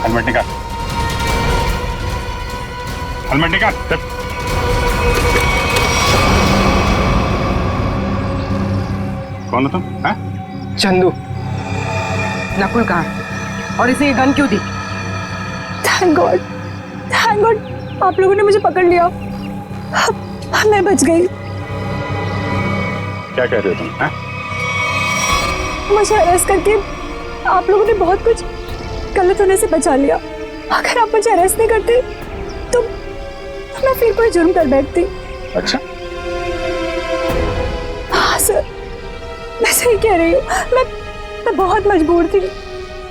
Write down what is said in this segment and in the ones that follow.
Helmet निकाल, helmet निकाल। कौन हो तुम? चंदू। नकुल कहाँ है और इसे ये गन क्यों दी? थैंक गॉड आप लोगों ने मुझे पकड़ लिया। मैं बच गई। क्या कह रहे हो तुम? मुझे अरेस्ट करके आप लोगों ने बहुत कुछ गलत होने से बचा लिया। अगर आप मुझे अरेस्ट नहीं करते तो मैं फिर कोई जुर्म कर बैठती। अच्छा, हाँ सर, मैं सही कह रही हूँ। मैं बहुत मजबूर थी।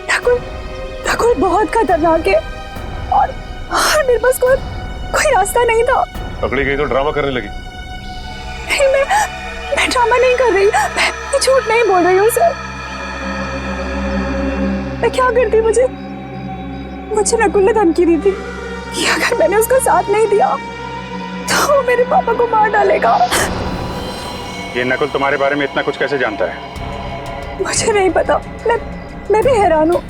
नकुल बहुत खतरनाक है और मेरे पास कोई रास्ता नहीं था। पकड़ी गई तो ड्रामा करने लगी। नहीं, मैं ड्रामा नहीं कर रही। मैं झूठ नहीं बोल रही हूँ सर। मैं क्या करती, मुझे नकुल ने धमकी दी थी कि अगर मैंने उसका साथ नहीं दिया तो वो मेरे पापा को मार डालेगा। ये नकुल तुम्हारे बारे में इतना कुछ कैसे जानता है? मुझे नहीं पता। मैं भी हैरान हूँ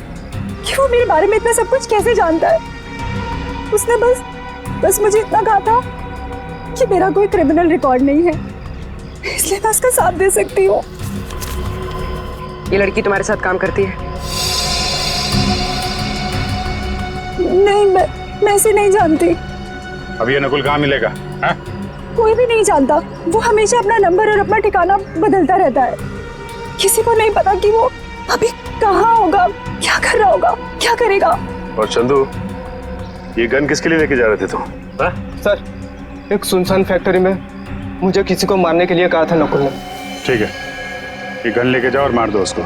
कि वो मेरे बारे में इतना सब कुछ कैसे जानता है। उसने बस मुझे इतना कहा था कि मेरा कोई क्रिमिनल रिकॉर्ड नहीं है, इसलिए मैं उसका साथ दे सकती हूँ। ये लड़की तुम्हारे साथ काम करती है? नहीं, मैं इसे नहीं जानती। अब ये नकुल कहाँ मिलेगा? कोई भी नहीं जानता। वो हमेशा अपना नंबर और अपना ठिकाना बदलता रहता है। किसी को नहीं पता कि वो अभी कहाँ होगा, क्या कर रहा होगा, क्या करेगा। और चंदू, ये गन किसके लिए लेके जा रहे थे तुम? सर, एक सुनसान फैक्ट्री में मुझे किसी को मारने के लिए कहा था नकुल ने। ठीक है, ये गन लेके जाओ और मार दो उसको।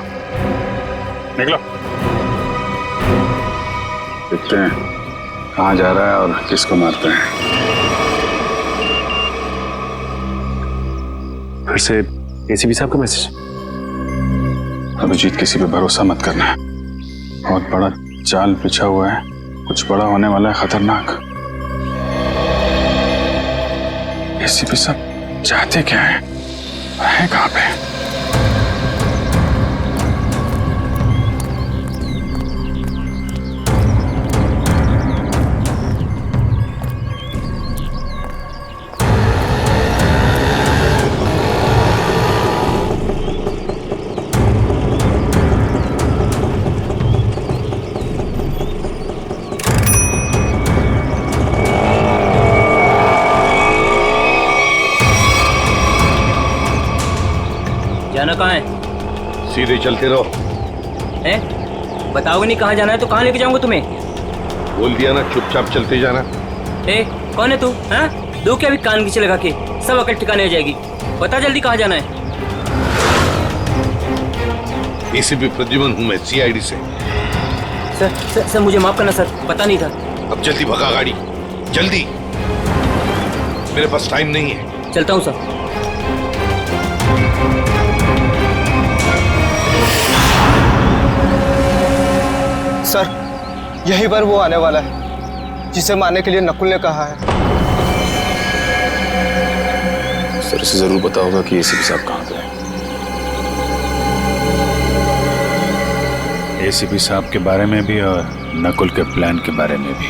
निकलो। देखते हैं कहाँ जा रहा है और किसको मारते हैं। फिर से एसीपी साहब का मैसेज। अभिजीत, किसी पे भरोसा मत करना है। बहुत बड़ा चाल पिछा हुआ है, कुछ बड़ा होने वाला है, खतरनाक। एसीपी साहब चाहते क्या है कहाँ पे? जाना कहाँ है? सीधे चलते रहो। बताओगे नहीं कहाँ जाना है तो कहाँ लेके जाऊंगा तुम्हें? बोल दिया ना, चुपचाप चलते जाना। कौन है तू? दो क्या भी कान खींचे लगा के, सब अकल ठिकाने हो जाएगी। बता जल्दी कहाँ जाना है। एसीपी प्रद्युमन हूँ मैं, सीआईडी से। सर मुझे माफ करना सर, पता नहीं था। अब जल्दी भगा गाड़ी, जल्दी, मेरे पास टाइम नहीं है। चलता हूँ सर। सर, यही बार वो आने वाला है जिसे मारने के लिए नकुल ने कहा है। सर, इसे जरूर पता होगा कि एसीपी साहब कहाँ पे हैं। एसीपी साहब के बारे में भी और नकुल के प्लान के बारे में भी।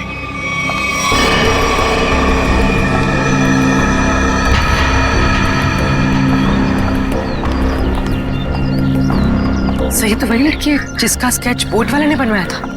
सही तो वही लड़की है जिसका स्केच बोर्ड वाले ने बनवाया था।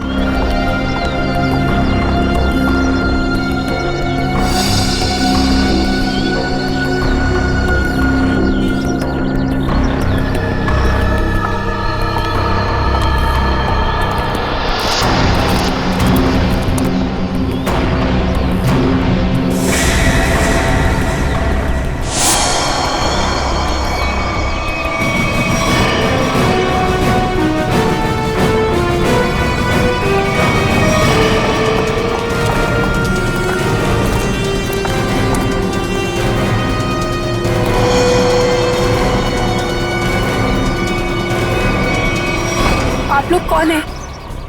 आप लोग कौन है?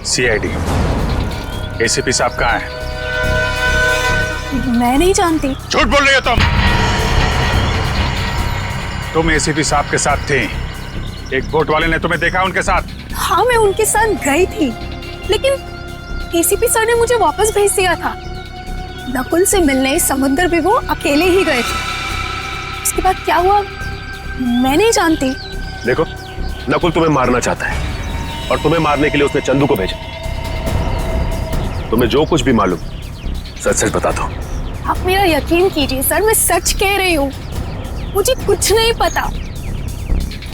सीआईडी। एसीपी साहब कहाँ हैं? मैं नहीं जानती। झूठ बोल रही हो तुम एसीपी साहब के साथ थे। एक बोट वाले ने तुम्हें देखा उनके साथ। हाँ, मैं उनके साथ गई थी, लेकिन एसीपी सर ने मुझे वापस भेज दिया था। नकुल से मिलने समुद्र भी वो अकेले ही गए थे। उसके बाद क्या हुआ मैं नहीं जानती। देखो, नकुल तुम्हें मारना चाहता है और तुम्हें मारने के लिए उसने चंदू को भेजा। तुम्हें जो कुछ भी मालूम सच सच बता दो। आप मेरा यकीन कीजिए सर, मैं सच कह रही हूँ। मुझे कुछ नहीं पता।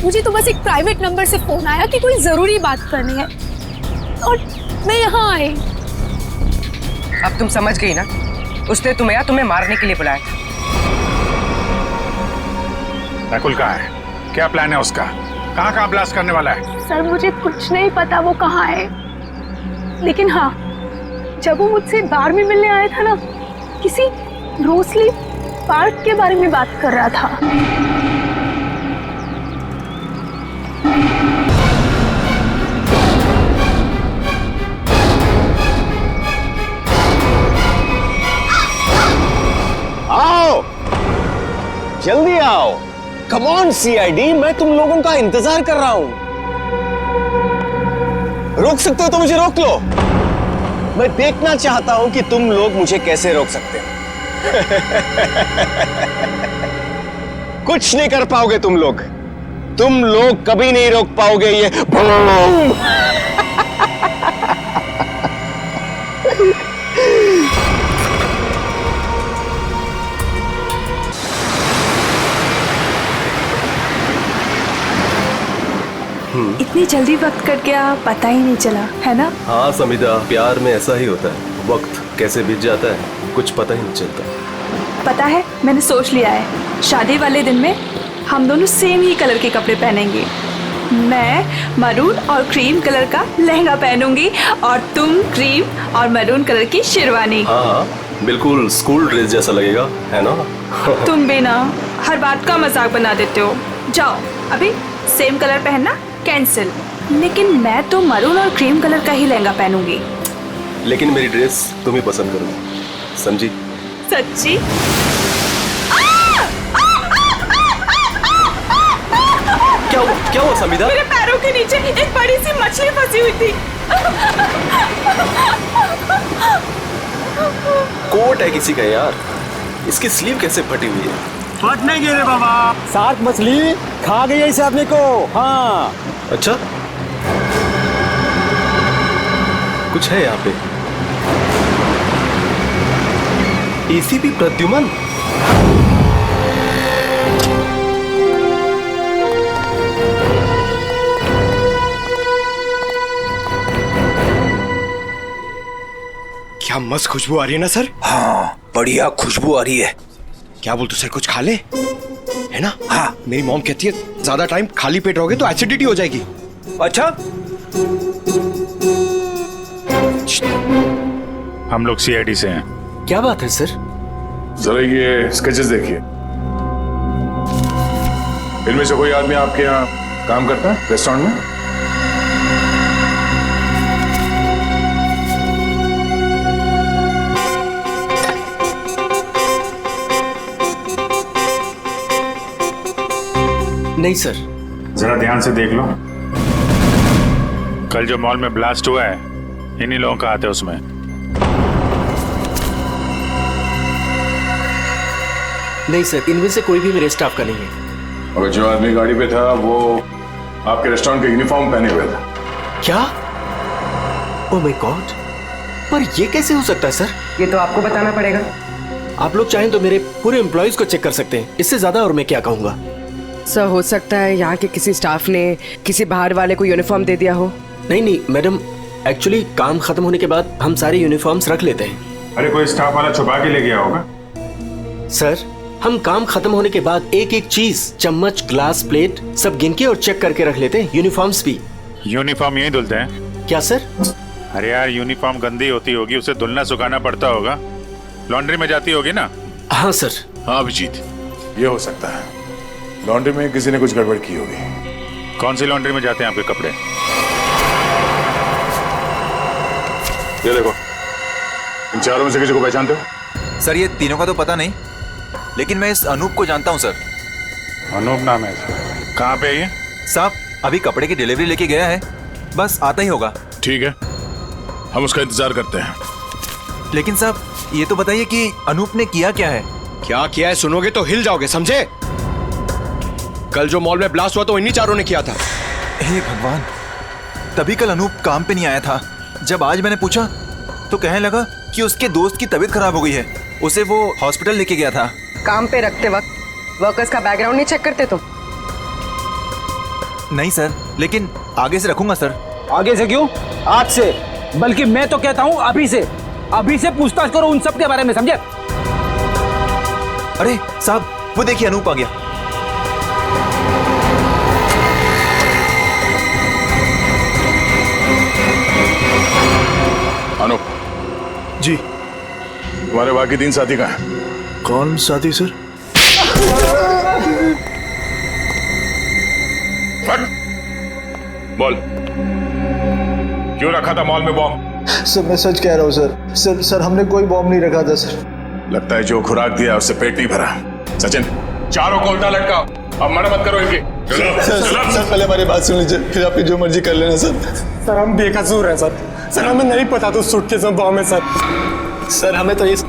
मुझे तो बस एक प्राइवेट नंबर से फोन आया कि कोई जरूरी बात करनी है और मैं यहाँ आई। अब तुम समझ गई ना, उसने तुम्हें मारने के लिए बुलाया था। नकुल कहाँ है? क्या प्लान है उसका? कहाँ ब्लास्ट करने वाला है? सर मुझे कुछ नहीं पता वो कहाँ है, लेकिन हाँ, जब वो मुझसे बार में मिलने आया था ना, किसी रोसली पार्क के बारे में बात कर रहा था। आओ, जल्दी आओ। कम ऑन सीआईडी, मैं तुम लोगों का इंतजार कर रहा हूं। रोक सकते हो तो मुझे रोक लो। मैं देखना चाहता हूं कि तुम लोग मुझे कैसे रोक सकते हो। कुछ नहीं कर पाओगे तुम लोग कभी नहीं रोक पाओगे ये बूम। इतनी जल्दी वक्त कट गया, पता ही नहीं चला, है ना? हाँ समिता, प्यार में ऐसा ही होता है, वक्त कैसे बीत जाता है कुछ पता ही नहीं चलता। पता है, मैंने सोच लिया है, शादी वाले दिन में हम दोनों सेम ही कलर के कपड़े पहनेंगे। मैं मरून और क्रीम कलर का लहंगा पहनूंगी और तुम क्रीम और मरून कलर की शेरवानी। हाँ, बिल्कुल स्कूल ड्रेस जैसा लगेगा, है ना? तुम भी ना हर बात का मजाक बना देते हो। जाओ, अभी सेम कलर पहनना कैंसिल। लेकिन मैं तो मरून और क्रीम कलर का ही लहंगा पहनूंगी। लेकिन मेरी ड्रेस तुम ही पसंद करोगी, समझी? सच्ची? क्या हुआ समिता? मेरे पैरों के नीचे एक बड़ी सी मछली फंसी हुई थी। कोट है किसी का यार, इसकी स्लीव कैसे फटी हुई है? फट नहीं गिरे बाबा, शार्क मछली खा गई है इस आदमी को। हाँ, अच्छा, कुछ है यहाँ पे। एसीपी प्रद्युमन, क्या मस्त खुशबू आ रही है ना सर? हाँ, बढ़िया खुशबू आ रही है। क्या बोलते सर, कुछ खा ले, है ना? हाँ, मेरी मॉम कहती है ज्यादा टाइम खाली पेट रहोगे तो एसिडिटी हो जाएगी। अच्छा, हम लोग सीआईडी से हैं। क्या बात है सर? जरा ये स्केचेस देखिए। इनमें से कोई आदमी आपके यहाँ काम करता है रेस्टोरेंट में? नहीं सर। जरा ध्यान से देख लो। कल जो मॉल में ब्लास्ट हुआ है, इन्हीं लोगों का हाथ है उसमें। नहीं सर, इनमें से कोई भी मेरे स्टाफ का नहीं है। और जो आदमी गाड़ी पे था वो आपके रेस्टोरेंट का यूनिफॉर्म पहने हुए था। क्या? ओह माय गॉड, पर ये कैसे हो सकता है सर? ये तो आपको बताना पड़ेगा। आप लोग चाहें तो मेरे पूरे एम्प्लॉइज को चेक कर सकते हैं, इससे ज्यादा और मैं क्या कहूँगा। सर, हो सकता है यहाँ के किसी स्टाफ ने किसी बाहर वाले को यूनिफॉर्म दे दिया हो। नहीं मैडम, एक्चुअली काम खत्म होने के बाद हम सारे यूनिफॉर्म्स रख लेते हैं। अरे कोई स्टाफ वाला छुपा के ले गया होगा। सर, हम काम खत्म होने के बाद एक एक चीज, चम्मच, ग्लास, प्लेट सब गिन के और चेक करके रख लेते हैं। यूनिफॉर्म्स भी। यूनिफॉर्म यही धुलते हैं क्या सर? अरे यार, यूनिफॉर्म गंदी होती होगी, उसे धुलना सुखाना पड़ता होगा, लॉन्ड्री में जाती होगी ना। हाँ सर। हाँ अभिजीत, ये हो सकता है, लॉन्ड्री में किसी ने कुछ गड़बड़ की होगी। कौन सी लॉन्ड्री में जाते हैं आपके कपड़े? ये देखो, इन चारों में से किसी को पहचानते हो? सर, ये तीनों का तो पता नहीं, लेकिन मैं इस अनूप को जानता हूँ सर। अनूप नाम है इसका। कहाँ पे है ये? साहब, अभी कपड़े की डिलीवरी लेके गया है, बस आता ही होगा। ठीक है, हम उसका इंतजार करते हैं। लेकिन साहब ये तो बताइए कि अनूप ने किया क्या है? क्या किया है सुनोगे तो हिल जाओगे, समझे? कल जो मॉल में ब्लास्ट हुआ तो इन्हीं चारों ने किया था। हे भगवान, तभी कल अनूप काम पे नहीं आया था। जब आज मैंने पूछा तो कहने लगा कि उसके दोस्त की तबीयत खराब हो गई है, उसे वो हॉस्पिटल लेके गया था। काम पे रखते वक्त वर्कर्स का बैकग्राउंड नहीं चेक करते तुम? नहीं सर, लेकिन आगे से रखूंगा सर। आगे से क्यों, आज से। बल्कि मैं तो कहता हूँ अभी से पूछताछ करो उन सब के बारे में, समझे? अरे साहब वो देखिए अनूप आ गया। अनूप जी। तुम्हारे बाकी 3 साथी कहाँ हैं? कौन साथी सर? फट! बोल, क्यों रखा था मॉल में बॉम्ब? सर मैं सच कह रहा हूँ सर। सर हमने कोई बॉम्ब नहीं रखा था सर। लगता है जो खुराक दिया उससे पेट नहीं भरा। सचिन, चारों को उल्टा लटकाओ, अब मना मत करो इनकी। सर पहले हमारी बात सुन लीजिए, फिर आप जो मर्जी कर लेना सर। सर हम बेकसूर हैं सर हमें नहीं पता था सूटकेस में बॉम्ब है सर हमें तो इस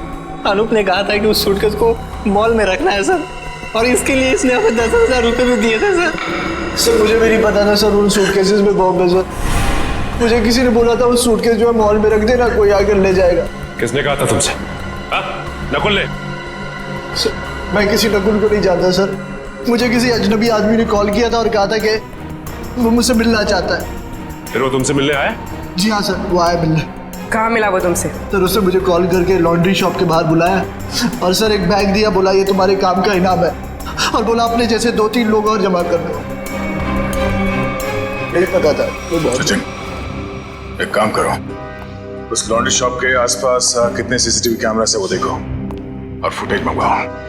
अनूप ने कहा था कि उस सूटकेस को मॉल में रखना है सर, और इसके लिए इसने हमें 10,000 रुपये भी दिए थे सर मुझे भी नहीं पता था सर उन सूटकेसेस में बॉम्ब है सर। मुझे किसी ने बोला था उस सूटकेस जो है मॉल में रख देना, कोई आकर ले जाएगा। किसने कहा था तुमसे? नकुल ने? सर मैं किसी नकुल को नहीं जानता सर। मुझे किसी अजनबी आदमी ने कॉल किया था और कहा था कि वो मुझसे मिलना चाहता है। फिर वो तुमसे मिलने आया? जी हाँ सर, वो आया मिलने। कहाँ मिला वो तुमसे? सर उसने मुझे कॉल करके लॉन्ड्री शॉप के बाहर बुलाया और सर एक बैग दिया, बोला ये तुम्हारे काम का इनाम है, और बोला अपने जैसे 2-3 लोग और जमा कर दो। नहीं पता था वो बहुत। सचिन, एक काम करो, उस लॉन्ड्री शॉप के आसपास कितने सीसीटीवी कैमरा से वो देखो और फुटेज मंगवाओ।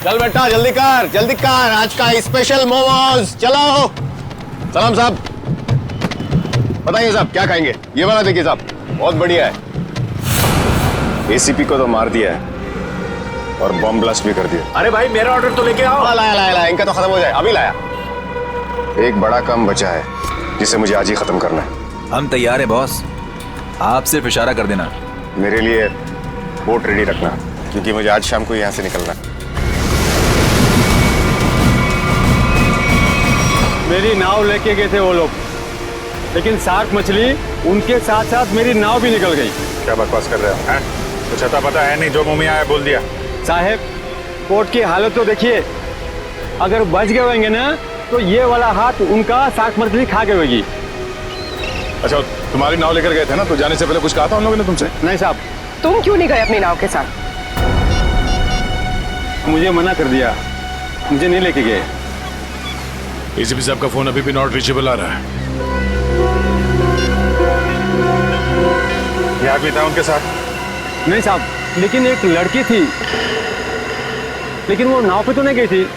चल बेटा जल्दी कर, आज का स्पेशल मोमोज। चलो सलाम साहब, बताइए साहब क्या खाएंगे? ये वाला देखिए साहब, बहुत बढ़िया है। एसीपी को तो मार दिया है और बॉम्ब ब्लास्ट भी कर दिया। अरे भाई मेरा ऑर्डर तो लेके आओ। लाया, इनका तो खत्म हो जाए, अभी लाया। एक बड़ा काम बचा है जिसे मुझे आज ही खत्म करना है। हम तैयार है बॉस, आप सिर्फ इशारा कर देना। मेरे लिए बोट रेडी रखना, क्योंकि मुझे आज शाम को यहाँ से निकलना है। मेरी नाव लेके गए थे वो लोग, लेकिन शार्क मछली उनके साथ साथ मेरी नाव भी निकल गई। क्या बकवास कर रहे हो? हैं? कुछ अता पता है नहीं, जो मुंह में आया बोल दिया। साहब कोर्ट की हालत तो देखिए, अगर बच गए होंगे ना तो ये वाला हाथ उनका शार्क मछली खा गई होगी। अच्छा, तुम्हारी नाव लेकर गए थे ना, तो जाने से पहले कुछ कहा था उन लोगों ने तुमसे? नहीं साहब, तुम क्यों नहीं गए अपनी नाव के साथ? मुझे मना कर दिया, मुझे नहीं लेके गए। एसीपी साहब का फोन अभी भी नॉट रीचेबल आ रहा है। ये आदमी था उनके साथ? नहीं साहब, लेकिन एक लड़की थी, लेकिन वो नाव पे तो नहीं गई थी।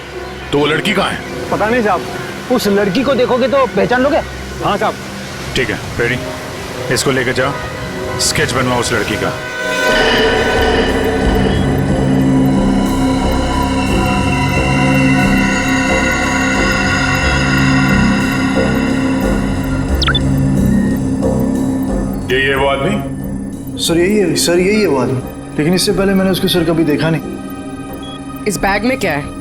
तो वो लड़की कहाँ है? पता नहीं साहब, उस लड़की को देखोगे तो पहचान लोगे। हाँ साहब। ठीक है रेडी, इसको लेकर जाओ, स्केच बनवाओ उस लड़की का। यही है वो आदमी? सर यही है वो आदमी, लेकिन इससे पहले मैंने उसको सर कभी देखा नहीं। इस बैग में क्या है?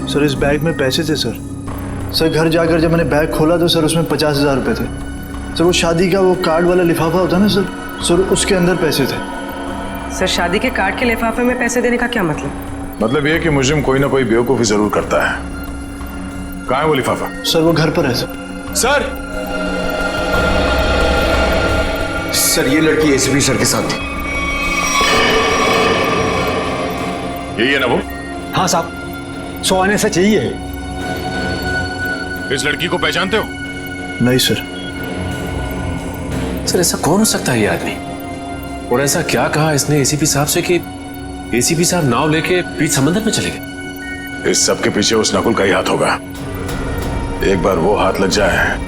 सर इस बैग में पैसे थे सर घर जाकर जब मैंने बैग खोला तो सर उसमें 50,000 रुपये थे सर। वो शादी का वो कार्ड वाला लिफाफा होता है ना सर उसके अंदर पैसे थे। सर शादी के कार्ड के लिफाफे में पैसे देने का क्या मतलब? मतलब ये कि मुजरिम कोई ना कोई बेवकूफी जरूर करता है। कहाँ है वो लिफाफा? सर वो घर पर है सर। सर ये लड़की एसीपी सर के साथ थी। यही है ना वो? हाँ साहब, सो आने से चाहिए। इस लड़की को पहचानते हो? नहीं सर। सर ऐसा कौन हो सकता है ये आदमी, और ऐसा क्या कहा इसने एसीपी साहब से कि एसीपी साहब नाव लेके बीच समंदर में चले गए? इस सब के पीछे उस नकुल का ही हाथ होगा। एक बार वो हाथ लग जाए,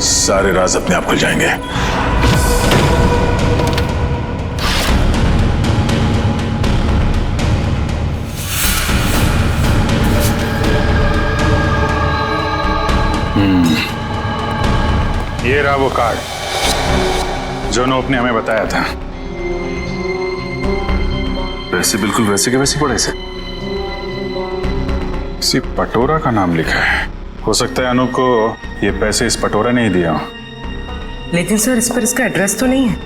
सारे राज अपने आप खुल जाएंगे। ये रहा वो कार्ड जो नोप ने हमें बताया था। वैसे बिल्कुल वैसे के वैसे पड़े से। किसी पटोरा का नाम लिखा है। हो सकता है अनूप को ये पैसे इस पटोरा ने ही दिया हो। लेकिन सर इस पर इसका एड्रेस तो नहीं है,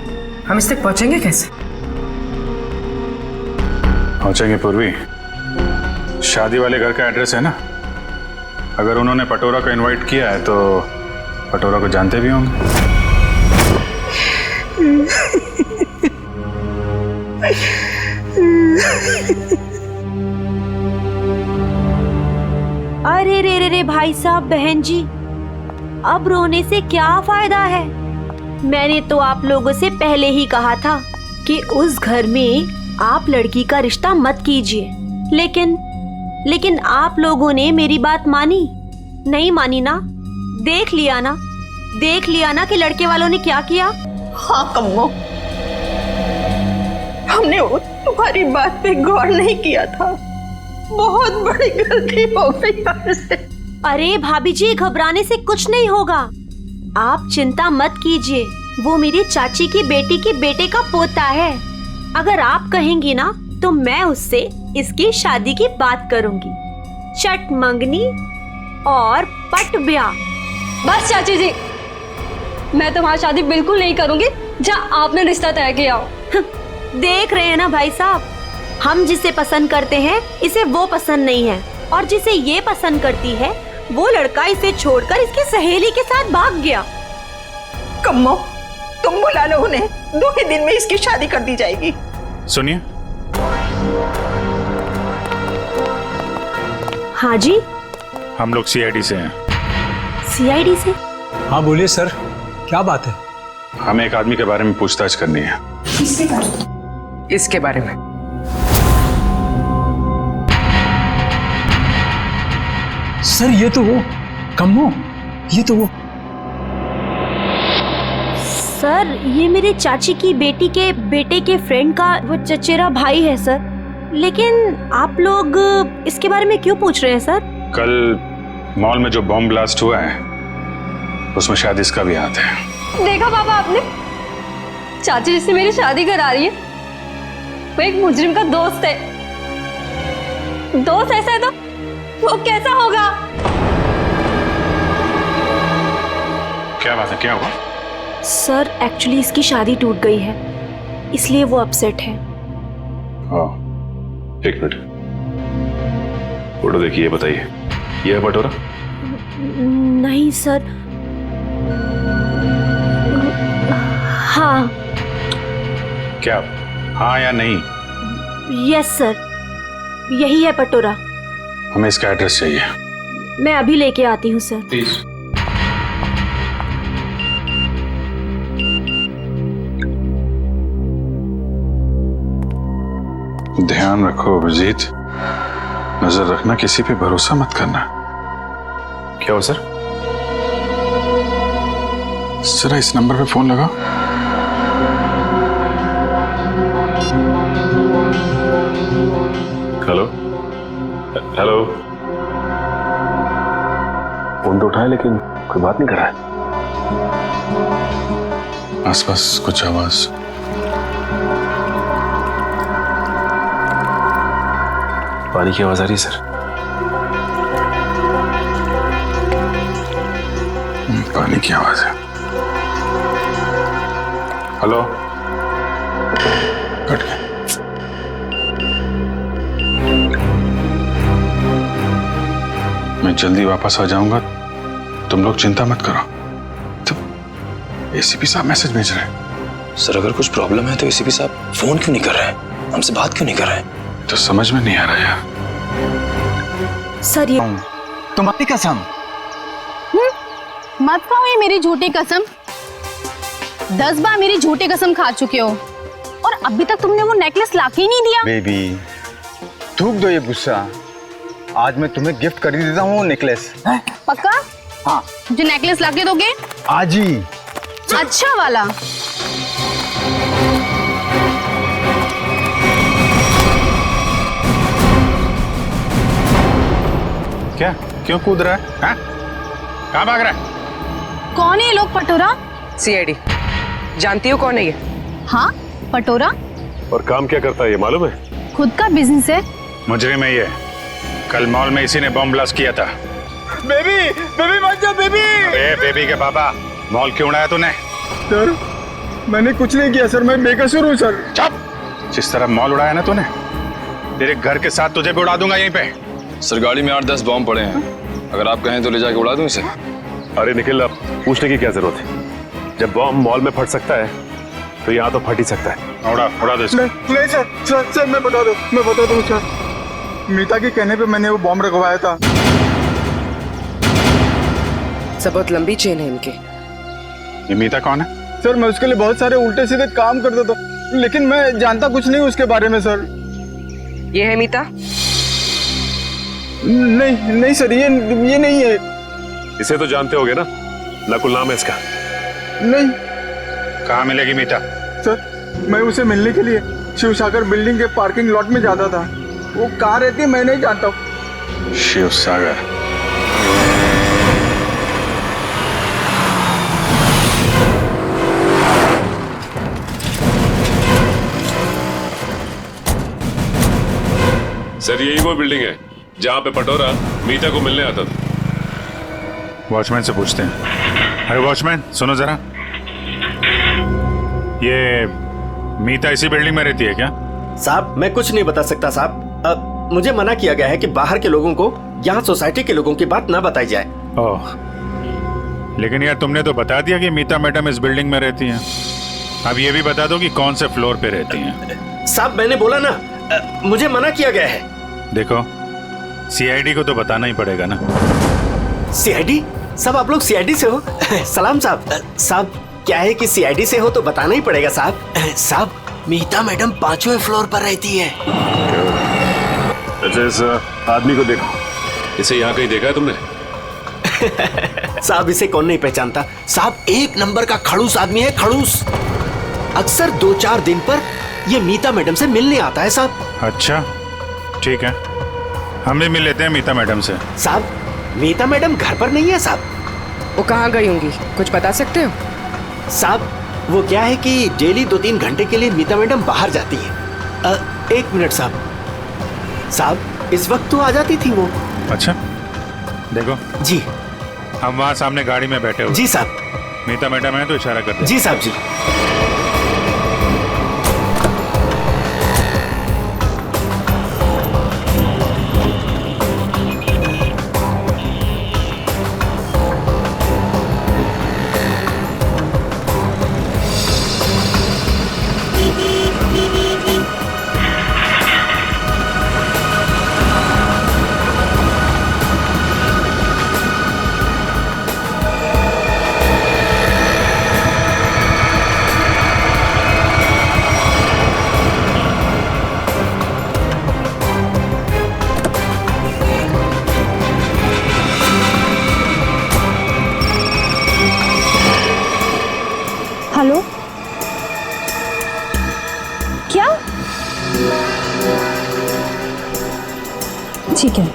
हम इस तक पहुंचेंगे कैसे? पहुंचेंगे पूर्वी, शादी वाले घर का एड्रेस है ना। अगर उन्होंने पटोरा को इनवाइट किया है तो पटोरा को जानते भी होंगे। अरे रे रे रे भाई साहब, बहन जी, अब रोने से क्या फायदा है? मैंने तो आप लोगों से पहले ही कहा था कि उस घर में आप लड़की का रिश्ता मत कीजिए, लेकिन आप लोगों ने मेरी बात मानी नहीं मानी ना? देख लिया ना कि लड़के वालों ने क्या किया। हाँ कम्मो, हमने तुम्हारी बात पे गौर नहीं किया था। बहुत बड़ी गलती हो गई हमसे। अरे भाभी जी, घबराने से कुछ नहीं होगा, आप चिंता मत कीजिए। वो मेरी चाची की बेटी के बेटे का पोता है। अगर आप कहेंगी ना तो मैं उससे इसकी शादी की बात करूंगी। चट मंगनी और पट ब्याह। बस चाची जी, मैं तुम्हारी शादी बिल्कुल नहीं करूंगी जहाँ आपने रिश्ता तय किया हो। देख रहे हैं ना भाई साहब, हम जिसे पसंद करते हैं इसे वो पसंद नहीं है, और जिसे ये पसंद करती है वो लड़का इसे छोड़कर इसकी सहेली के साथ भाग गया। कम्मो, तुम बुला लो उन्हें, 2 ही दिन में इसकी शादी कर दी जाएगी। सुनिए। हाँ जी, हम लोग सीआईडी से हैं। सीआईडी से? हाँ बोलिए सर, क्या बात है? हमें एक आदमी के बारे में पूछताछ करनी है। इसके बारे में? सर ये तो वो कम्मो, ये तो वो। सर ये मेरे चाची की बेटी के बेटे के फ्रेंड का वो चचेरा भाई है सर। लेकिन आप लोग इसके बारे में क्यों पूछ रहे हैं सर? कल मॉल में जो बॉम्ब ब्लास्ट हुआ है उसमें शायद इसका भी हाथ है। देखा पापा आपने, चाची जिससे मेरी शादी करा रही है वो एक मुजरिम का दोस्त है। दोस्त ऐसा है तो वो कैसा होगा? क्या बात है, क्या हुआ? सर एक्चुअली इसकी शादी टूट गई है, इसलिए वो अपसेट है। हाँ, एक मिनट, फोटो देखिए, ये बताइए, ये है पटोरा? नहीं सर। हाँ। क्या हाँ या नहीं? यस सर, यही है पटोरा। हमें इसका एड्रेस चाहिए। मैं अभी लेके आती हूँ सर। प्लीज। ध्यान रखो अभिजीत, नजर रखना, किसी पे भरोसा मत करना। क्या हो सर? जरा इस नंबर पे फोन लगाओ। Hello hello. फोन तो उठाया लेकिन कोई बात नहीं कर रहा है। आसपास कुछ आवाज? पानी की आवाज आ रही है सर। पानी की आवाज है। हेलो, कट गया। मैं जल्दी वापस आ जाऊंगा, तुम लोग चिंता मत करो। तो एसीपी साहब मैसेज भेज रहे हैं। सर अगर कुछ प्रॉब्लम है तो एसीपी साहब फोन क्यों नहीं कर रहे हैं, हमसे बात क्यों नहीं कर रहे हैं? तो समझ में नहीं आ रहा यार। सर ये तुम्हारी कसम। मत खाओ ये मेरी झूठी कसम। 10 बार मेरी झूठी कसम खा चुके हो और अभी तक तुमने वो नेकलेस लाके ही नहीं दिया। बेबी थूक दो ये गुस्सा, आज मैं तुम्हें गिफ्ट कर ही देता हूँ नेकलेस। पक्का? हाँ। जो नेकलेस लाके दोगे? आज ही। अच्छा वाला। क्या, क्यों कूद रहा है? कहाँ भाग रहा है? कौन है ये लोग पटोरा? सीआईडी। जानती हो कौन है ये? हाँ, पटोरा। और काम क्या करता है ये मालूम है? खुद का बिजनेस है। मुजरिम है ये। कल मॉल में इसी ने बॉम्ब ब्लास्ट किया था। बेबी बेबी मत जा बेबी। अरे बेबी के पापा, मॉल क्यों उड़ाया तूने? सर मैंने कुछ नहीं किया सर, मैं बेकसूर हूँ सर। चुप! जिस तरह मॉल उड़ाया ना तूने, तेरे घर के साथ तुझे भी उड़ा दूंगा यहीं पे। सर गाड़ी में 8-10 बॉम्ब पड़े हैं, अगर आप कहें तो ले जाके उड़ा दूं इसे। अरे निखिल, अब पूछने की क्या जरूरत है? जब बॉम्ब मॉल में फट सकता है तो यहाँ तो फट ही सकता है। उड़ा दो इसको। नहीं सर मैं बता दूँ सर। मीता के कहने पे मैंने वो बॉम्ब रखवाया था। सब बहुत लंबी चेन है इनकी। ये मीता कौन है? सर मैं उसके लिए बहुत सारे उल्टे सीधे काम करता था, लेकिन मैं जानता कुछ नहीं उसके बारे में सर। ये है मीता? नहीं सर, ये नहीं है। इसे तो जानते होगे ना, नकुल नाम है इसका। नहीं। कहाँ मिलेगी मीता? सर मैं उसे मिलने के लिए शिव सागर बिल्डिंग के पार्किंग लॉट में जाता था। वो कहाँ रहती है मैं नहीं जानता हूँ। शिव सागर? सर यही वो बिल्डिंग है जहाँ पे पटोरा मीता को मिलने आता था। वॉचमैन से पूछते हैं। अरे वॉचमैन सुनो जरा, ये मीता इसी बिल्डिंग में रहती है क्या? साहब मैं कुछ नहीं बता सकता साहब। मुझे मना किया गया है कि बाहर के लोगों को यहाँ सोसाइटी के लोगों की बात ना बताई जाए। ओह, लेकिन यार तुमने तो बता दिया कि मीता मैडम इस बिल्डिंग में रहती हैं। अब ये भी बता दो कि कौन से फ्लोर पे रहती हैं। साहब मैंने बोला ना, मुझे मना किया गया है। देखो, सीआईडी को तो बताना ही पड़ेगा ना। सीआईडी? सब आप लोग सीआईडी से हो? सलाम साहब। साहब क्या है कि सीआईडी से हो तो बताना ही पड़ेगा साहब। साहब मीता मैडम 5वें फ्लोर पर रहती है। अच्छा इस आदमी को देखो। इसे यहाँ कहीं देखा है तुमने? साहब इसे कौन नहीं पहचानता। साहब 1 नंबर का खड़ूस आदमी है, खड़ूस। अक्सर 2-4 दिन पर ये मीता मैडम से मिलने आता है साहब। अच्छा ठीक है, हम भी मिल लेते हैं मीता मैडम से। साहब मीता मैडम घर पर नहीं है साहब। वो कहाँ गई होंगी, कुछ बता सकते हो? साहब वो क्या है कि डेली 2-3 घंटे के लिए मीता मैडम बाहर जाती है। 1 मिनट साहब। साहब इस वक्त तो आ जाती थी वो। अच्छा देखो जी, हम वहाँ सामने गाड़ी में बैठे हुए। जी साहब। मीता मैडम है तो इशारा कर दे। जी साहब जी। हेलो, क्या? ठीक है।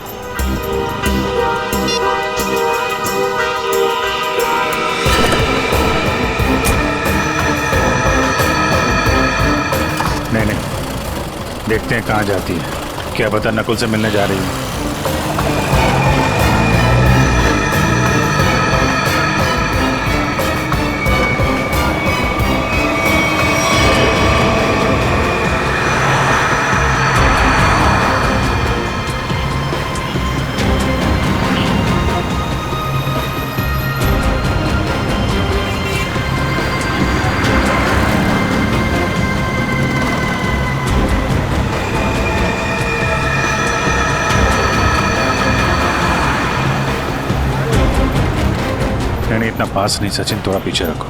नहीं, देखते हैं कहाँ जाती है। क्या पता नकुल से मिलने जा रही है। नहीं, इतना पास नहीं सचिन, थोड़ा पीछे रखो।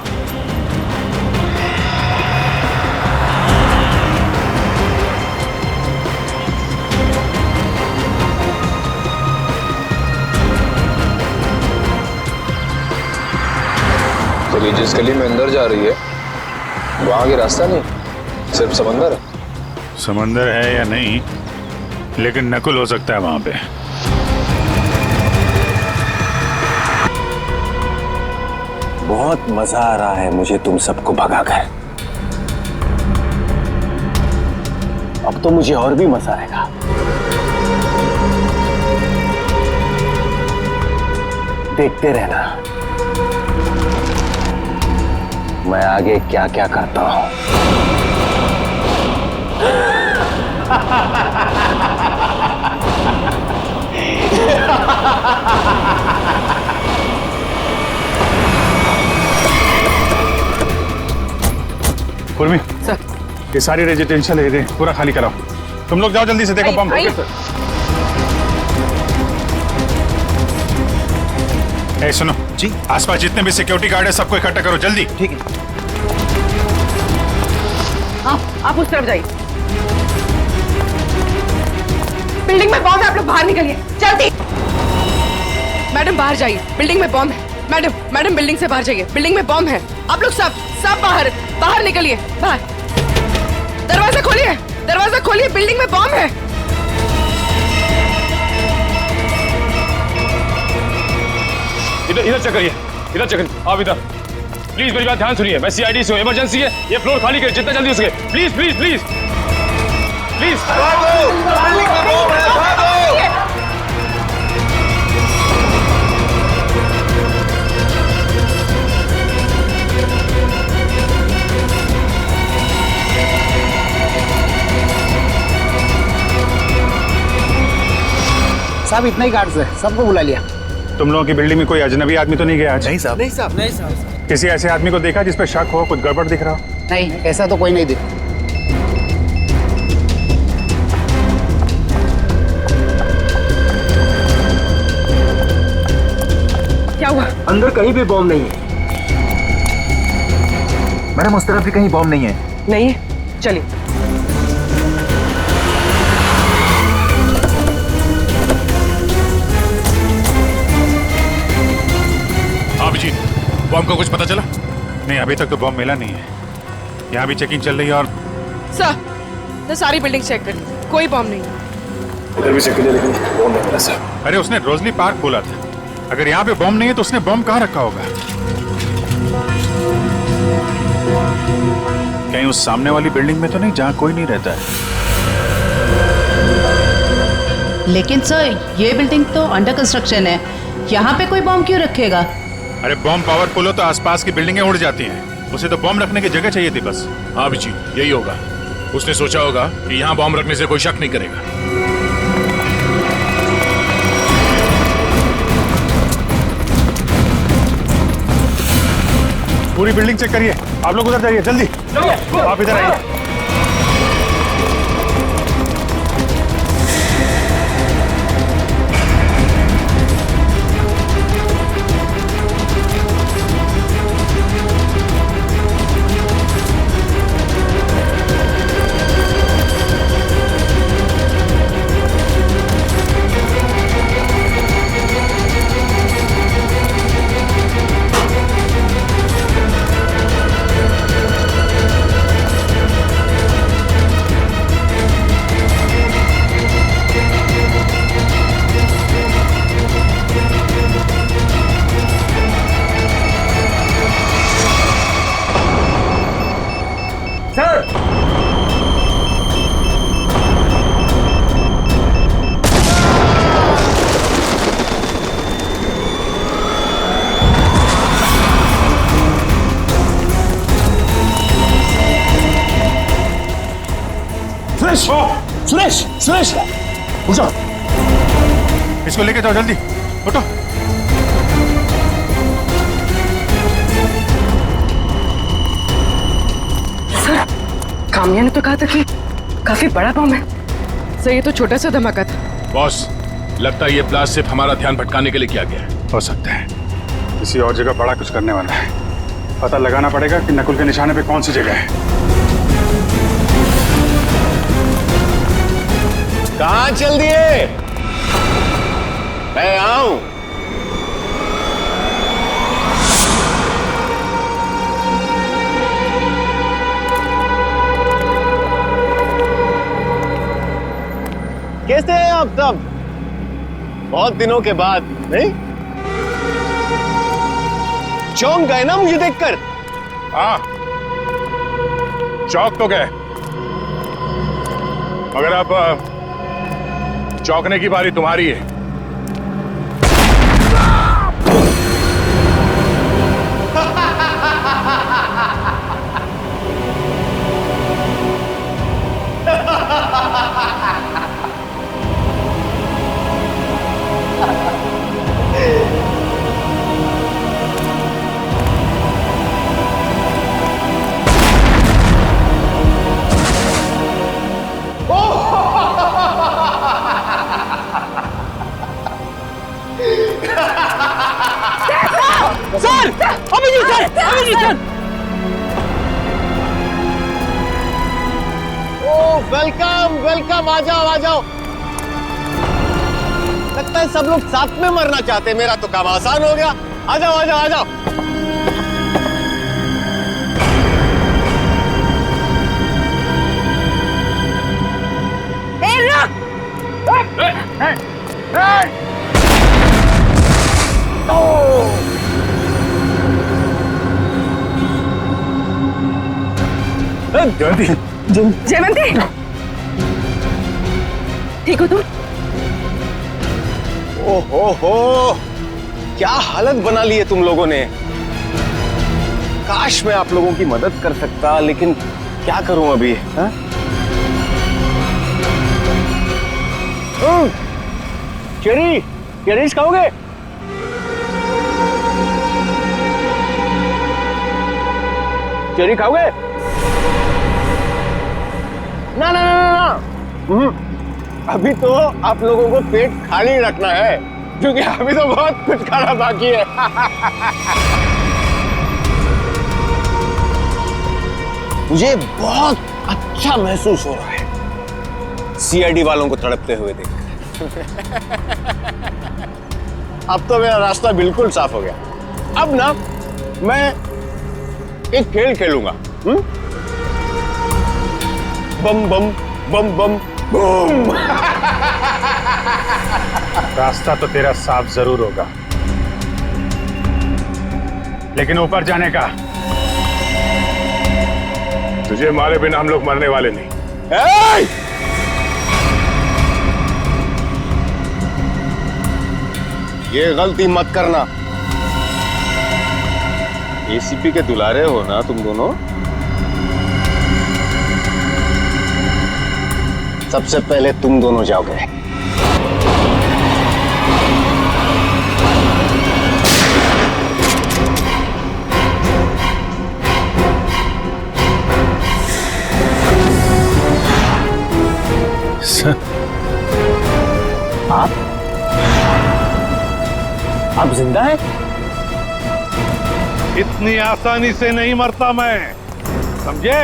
तो ये जिस गली में अंदर जा रही है वहां आगे रास्ता नहीं, सिर्फ समंदर है। समंदर है या नहीं, लेकिन नकुल हो सकता है वहां पे। बहुत मजा आ रहा है मुझे तुम सबको भगाकर। अब तो मुझे और भी मजा आएगा। देखते रहना मैं आगे क्या क्या करता हूं। उर्मी सर, ये सारी रेजिडेंशियल एरिया पूरा खाली कराओ। तुम लोग जाओ जल्दी से, देखो बम। ए सुनो जी, आसपास जितने भी सिक्योरिटी गार्ड है सबको इकट्ठा करो जल्दी। ठीक है। हाँ, आप उस तरफ जाइए। बिल्डिंग में बॉम्ब है, आप लोग बाहर निकलिए जल्दी। मैडम बाहर जाइए, बिल्डिंग में बॉम्ब है। मैडम बिल्डिंग से बाहर जाइए, बिल्डिंग में बॉम्ब है। आप लोग सब बाहर निकलिए, बाहर। दरवाजा खोलिए, बिल्डिंग में बॉम्ब है। इधर चेक करिए, आप इधर प्लीज मेरी बात ध्यान सुनिए। मैं सीआईडी से हूं, इमरजेंसी है, ये फ्लोर खाली करिए जितना जल्दी हो सके। Please please please please. साहब इतना ही गार्ड्स है, सबको बुला लिया। तुम लोगों की बिल्डिंग में कोई अजनबी आदमी तो नहीं गया आज? नहीं साहब। नहीं साहब। किसी ऐसे आदमी को देखा जिस पे शक हो, कुछ गड़बड़ दिख रहा हो? नहीं, ऐसा तो कोई नहीं दिखा। क्या हुआ? अंदर कहीं भी बॉम्ब नहीं है। मैडम उस तरफ भी कहीं बॉम्ब नहीं है। नहीं है, चलिए। अभिजीत, बॉम्ब का कुछ पता चला? नहीं, अभी तक तो बॉम्ब मिला नहीं है। यहाँ भी चेकिंग चल रही है और सर सारी बिल्डिंग चेक कर ली, कोई बॉम्ब नहीं है। इधर भी चेक करिए, लेकिन बॉम्ब नहीं मिला सर। अरे उसने रोजली पार्क बोला था। अगर यहाँ पे बॉम्ब नहीं है तो उसने बॉम्ब कहाँ रखा होगा? कहीं उस सामने वाली बिल्डिंग में तो नहीं जहाँ कोई नहीं रहता है? लेकिन सर ये बिल्डिंग तो अंडर कंस्ट्रक्शन है, यहाँ पे कोई बॉम्ब क्यों रखेगा? अरे बॉम्ब पावरफुल हो तो आसपास की बिल्डिंगें उड़ जाती हैं। उसे तो बॉम्ब रखने की जगह चाहिए थी बस। हाँ जी, यही होगा। उसने सोचा होगा कि यहाँ बॉम्ब रखने से कोई शक नहीं करेगा। पूरी बिल्डिंग चेक करिए। आप लोग उधर जाइए जल्दी। आप इधर आइए। सुरेश उठो, इसको लेके जाओ जल्दी, उठो। सर कामिया ने तो कहा था कि काफी बड़ा बम है। सर ये तो छोटा सा धमाका था। बॉस, लगता है ये ब्लास्ट सिर्फ हमारा ध्यान भटकाने के लिए किया गया है। हो सकता है किसी और जगह बड़ा कुछ करने वाला है। पता लगाना पड़ेगा कि नकुल के निशाने पे कौन सी जगह है। कहां चल दिए? मैं आऊं। कैसे हैं आप सब? बहुत दिनों के बाद, नहीं? चौंक गए ना मुझे देखकर? हाँ, चौक तो गए, मगर अब चौंकने की बारी तुम्हारी है। Sir, Abhijit sir, Abhijit sir. Oh, welcome welcome, आ जाओ आ जाओ। लगता है सब लोग साथ में मरना चाहते हैं, मेरा तो काम आसान हो गया। आ जाओ आ जाओ आ जाओ। जयवंती, ठीक हो तुम? ओहो, क्या हालत बना ली है तुम लोगों ने। काश मैं आप लोगों की मदद कर सकता, लेकिन क्या करूं अभी। चेरीज खाओगे? चेरी खाओगे? ना ना ना ना, अभी तो आप लोगों को पेट खाली रखना है, क्योंकि अभी तो बहुत कुछ खाना बाकी है। मुझे बहुत अच्छा महसूस हो रहा है सीआईडी वालों को तड़पते हुए देखकर। अब तो मेरा रास्ता बिल्कुल साफ हो गया। अब ना मैं एक खेल खेलूंगा। बम बम बम बम बम। रास्ता तो तेरा साफ जरूर होगा, लेकिन ऊपर जाने का तुझे मारे बिना हम लोग मरने वाले नहीं। ये गलती मत करना। एसीपी के दुलारे हो ना तुम दोनों। सबसे पहले तुम दोनों जाओगे। सर, आप जिंदा हैं? इतनी आसानी से नहीं मरता मैं, समझे?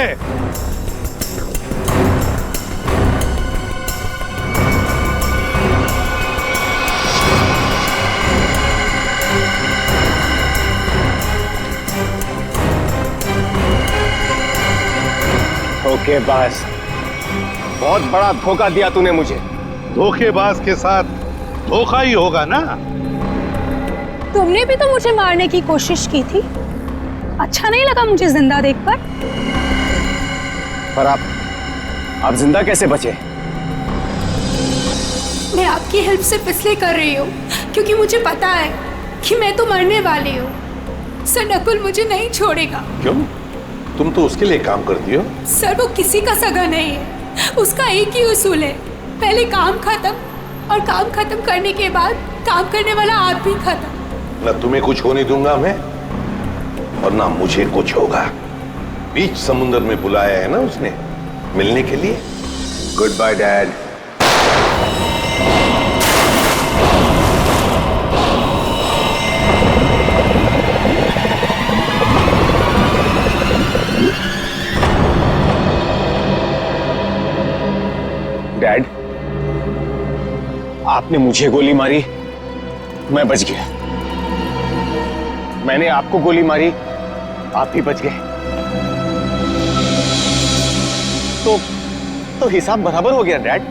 धोखेबाज, बहुत बड़ा धोखा दिया तूने मुझे। धोखेबाज के साथ धोखा ही होगा ना। तुमने भी तो मुझे मारने की कोशिश की थी। अच्छा नहीं लगा मुझे जिंदा देखकर? पर आप जिंदा कैसे बचे? मैं आपकी हेल्प सिर्फ इसलिए कर रही हूँ क्योंकि मुझे पता है कि मैं तो मरने वाली हूँ। सर, नकुल मुझे नहीं छोड़ेगा। क्यों? तुम तो उसके लिए काम करती हो। सर, वो किसी का सगा नहीं है। उसका एक ही उसूल है, पहले काम खत्म, और काम खत्म करने के बाद काम करने वाला आप भी खत्म। न तुम्हें कुछ होने दूंगा मैं, और ना मुझे कुछ होगा। बीच समुद्र में बुलाया है ना उसने मिलने के लिए। Good bye dad. डैड, आपने मुझे गोली मारी, मैं बच गया। मैंने आपको गोली मारी, आप भी बच गए। तो हिसाब बराबर हो गया डैड।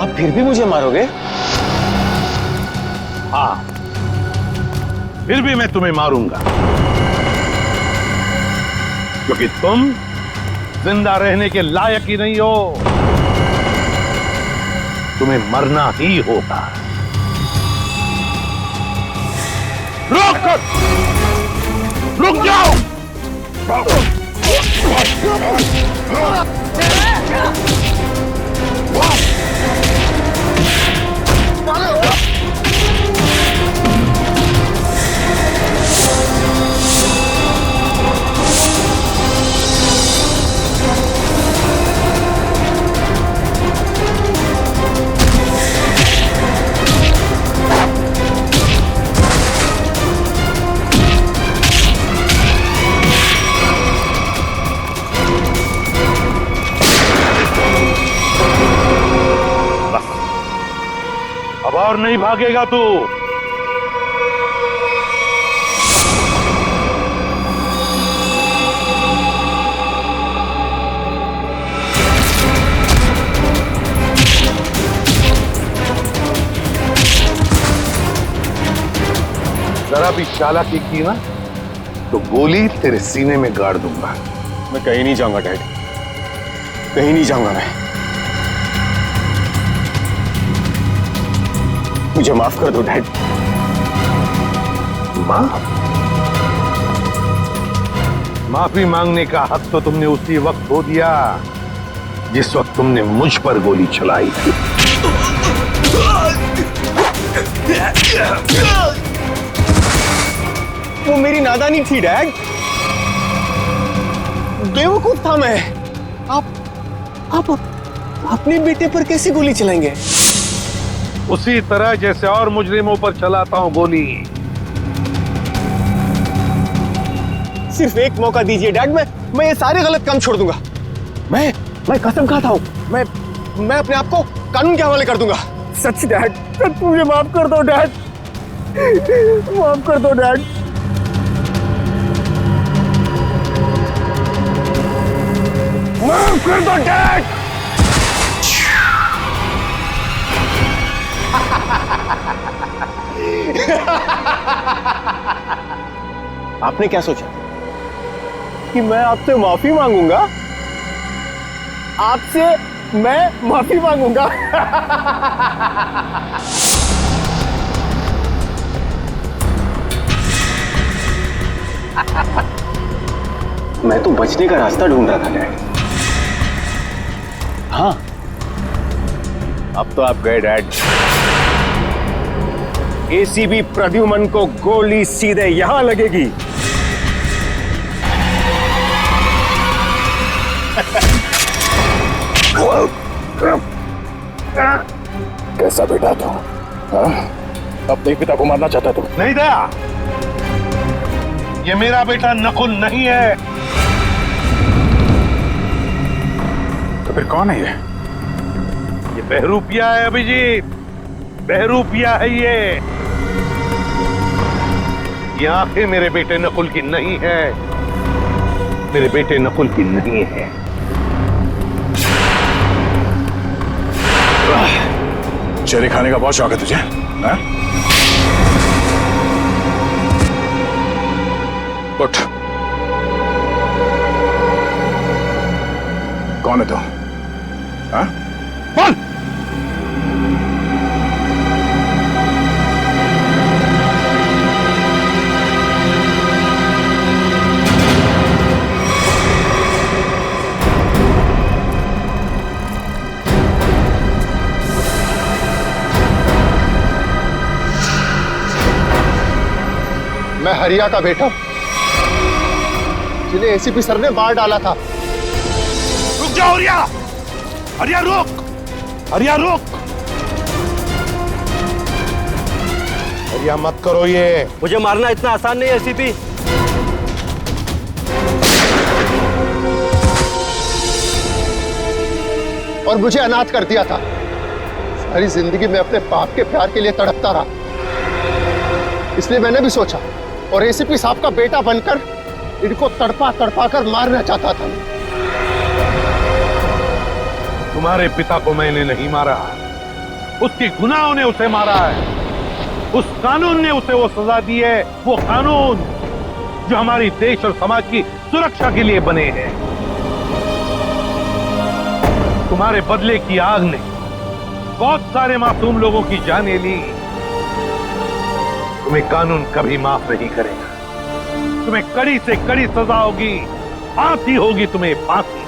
आप फिर भी मुझे मारोगे? फिर भी मैं तुम्हें मारूंगा, क्योंकि तुम जिंदा रहने के लायक ही नहीं हो। तुम्हें मरना ही होगा। रुक जाओ। अब और नहीं भागेगा तू। जरा भी चालाकी की ना तो गोली तेरे सीने में गाड़ दूंगा। मैं कहीं नहीं जाऊंगा डैड, कहीं नहीं जाऊंगा मैं। मुझे माफ कर दो डैड। माफी मांगने का हक तो तुमने उसी वक्त खो दिया जिस वक्त तुमने मुझ पर गोली चलाई थी। वो मेरी नादानी थी डैड, बेवकूफ था मैं। आप अपने बेटे पर कैसे गोली चलाएंगे? उसी तरह जैसे और मुजरिमों पर चलाता हूं गोली। सिर्फ एक मौका दीजिए डैड, मैं ये सारे गलत काम छोड़ दूंगा। मैं कसम खाता हूं, मैं अपने आप को कानून के हवाले कर दूंगा। सच डैड, सच मुझे माफ कर दो डैड, माफ कर दो डैड। माफ कर दो डैड। आपने क्या सोचा कि मैं आपसे माफी मांगूंगा? आपसे मैं माफी मांगूंगा? मैं तो बचने का रास्ता ढूंढ रहा था डैड। हाँ, अब तो आप गए डैड। एसीपी प्रद्युमन को गोली सीधे यहां लगेगी। कैसा बेटा तू? अपने पिता को मारना चाहता तू? नहीं दया, ये मेरा बेटा नकुल नहीं है। तो फिर कौन है ये? ये बहरूपिया है अभिजीत, बहरूपिया है ये आंखें मेरे बेटे नकुल की नहीं है, मेरे बेटे नकुल की नहीं है। चेरी खाने का बहुत शौक है तुझे, हाँ? उठ। कौन है तू? हाँ? बोल। मैं हरिया का बेटा, जिन्हें एसीपी सर ने मार डाला था। रुक जाओ हरिया, हरिया रुक, हरिया रुक, हरिया मत करो ये। मुझे मारना इतना आसान नहीं है एसीपी। और मुझे अनाथ कर दिया था। सारी जिंदगी में अपने बाप के प्यार के लिए तड़पता रहा, इसलिए मैंने भी सोचा और एसीपी साहब का बेटा बनकर इनको तड़पा तड़पा कर मारना चाहता था। तुम्हारे पिता को मैंने नहीं मारा, उसके गुनाहों ने उसे मारा है। उस कानून ने उसे वो सजा दी है, वो कानून जो हमारी देश और समाज की सुरक्षा के लिए बने हैं। तुम्हारे बदले की आग ने बहुत सारे मासूम लोगों की जानें ली। तुम्हें कानून कभी माफ नहीं करेगा। तुम्हें कड़ी से कड़ी सजा होगी, फांसी होगी तुम्हें, फांसी।